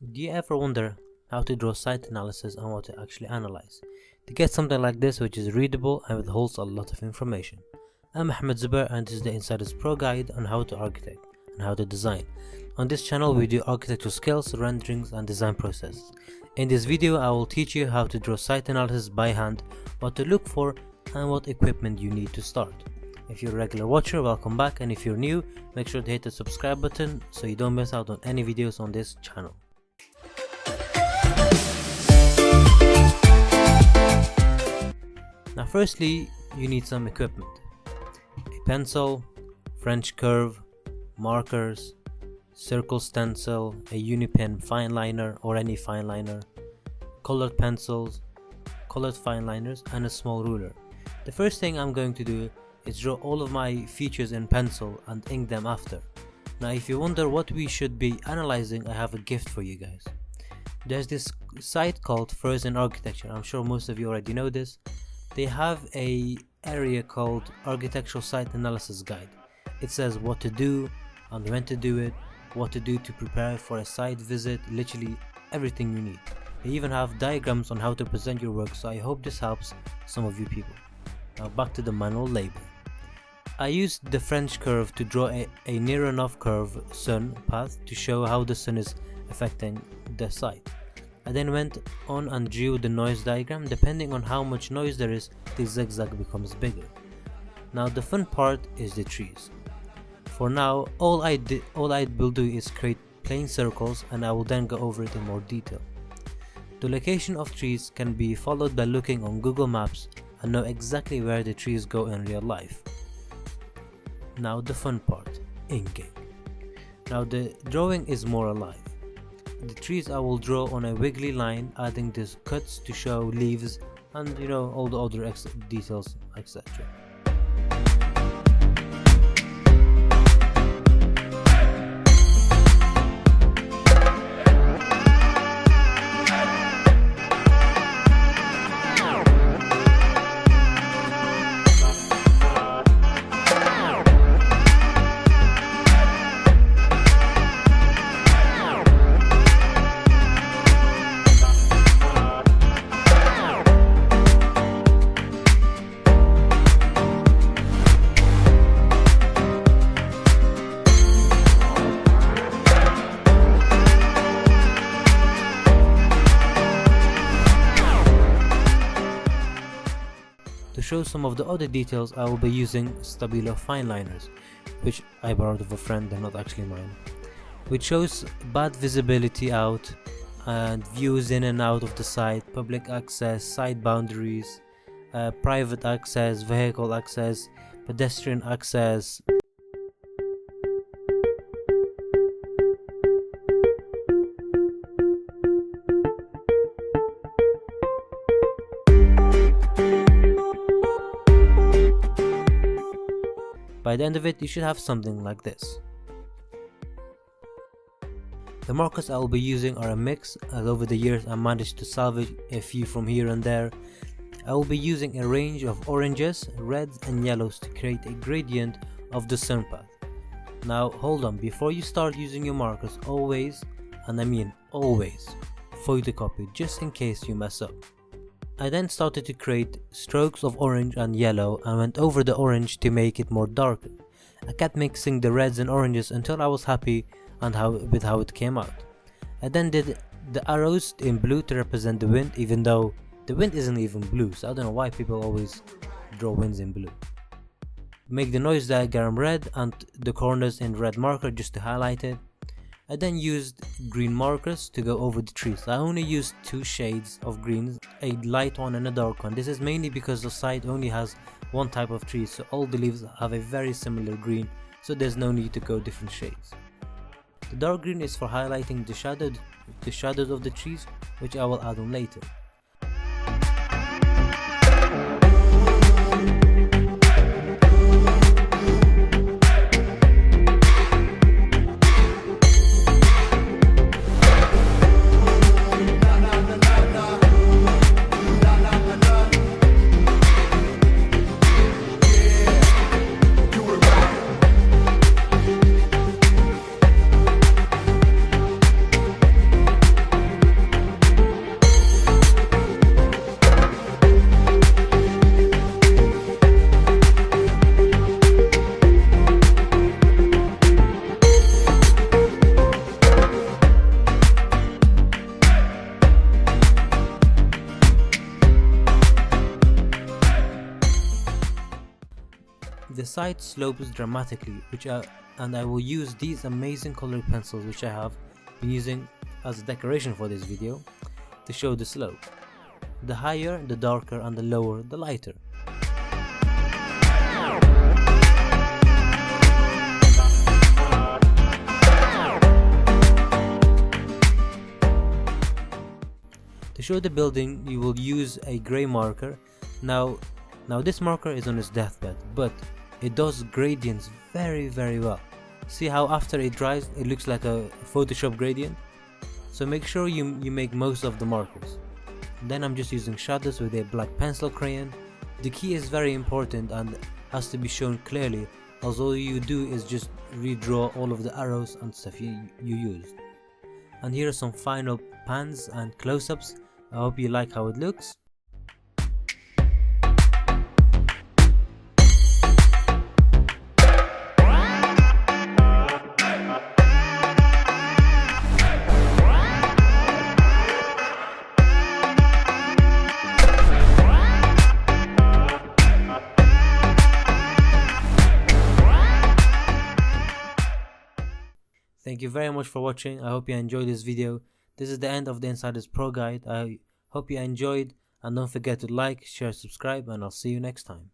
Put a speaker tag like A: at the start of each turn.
A: Do you ever wonder how to draw site analysis and what to actually analyze to get something like this which is readable and holds a lot of information? I'm Ahmed Zubair and this is the Insider's Pro Guide on how to architect and how to design. On this channel we do architectural skills, renderings and design processes. In this video I will teach you how to draw site analysis by hand, what to look for and what equipment you need to start. If you're a regular watcher, welcome back, and if you're new, make sure to hit the subscribe button so you don't miss out on any videos on this channel. Now firstly, you need some equipment. A pencil, French curve, markers, circle stencil, a Unipen fine liner or any fine liner, colored pencils, colored fine liners and a small ruler. The first thing I'm going to do is draw all of my features in pencil and ink them after. Now if you wonder what we should be analyzing, I have a gift for you guys. There's this site called Frozen Architecture. I'm sure most of you already know this. They have a area called Architectural Site Analysis Guide. It says what to do and when to do it, what to do to prepare for a site visit, literally everything you need. They even have diagrams on how to present your work, so I hope this helps some of you people. Now back to the manual labor. I used the French curve to draw a near enough curve sun path to show how the sun is affecting the site. I then went on and drew the noise diagram. Depending on how much noise there is, the zigzag becomes bigger. Now the fun part is the trees. For now, all I will do is create plain circles and I will then go over it in more detail. The location of trees can be followed by looking on Google Maps and know exactly where the trees go in real life. Now the fun part, inking. Now the drawing is more alive. The trees I will draw on a wiggly line, adding these cuts to show leaves and all the other details, etc. To show some of the other details, I will be using Stabilo fine liners, which I borrowed of a friend, they're not actually mine, which shows bad visibility out and views in and out of the site, public access, site boundaries, private access, vehicle access, pedestrian access. By the end of it, you should have something like this. The markers I will be using are a mix, as over the years I managed to salvage a few from here and there. I will be using a range of oranges, reds and yellows to create a gradient of the sun path. Now hold on, before you start using your markers, always, and I mean always, photocopy just in case you mess up. I then started to create strokes of orange and yellow and went over the orange to make it more darker. I kept mixing the reds and oranges until I was happy with how it came out. I then did the arrows in blue to represent the wind, even though the wind isn't even blue, so I don't know why people always draw winds in blue. Make the noise diagram red and the corners in red marker just to highlight it. I then used green markers to go over the trees. I only used two shades of greens, a light one and a dark one. This is mainly because the site only has one type of tree, so all the leaves have a very similar green, so there's no need to go different shades. The dark green is for highlighting the shadows of the trees, which I will add on later. side slopes dramatically, and I will use these amazing colored pencils which I have been using as a decoration for this video to show the slope. The higher, the darker, and the lower, the lighter. To show the building, you will use a grey marker. Now this marker is on its deathbed, but it does gradients very well. See how after it dries, it looks like a Photoshop gradient? So make sure you make most of the markers. Then I'm just using shadows with a black pencil crayon. The key is very important and has to be shown clearly, as all you do is just redraw all of the arrows and stuff you used. And here are some final pans and close-ups. I hope you like how it looks. Thank you very much for watching. I hope you enjoyed this video. This is the end of the Insiders Pro Guide. I hope you enjoyed, and don't forget to like, share, subscribe, and I'll see you next time.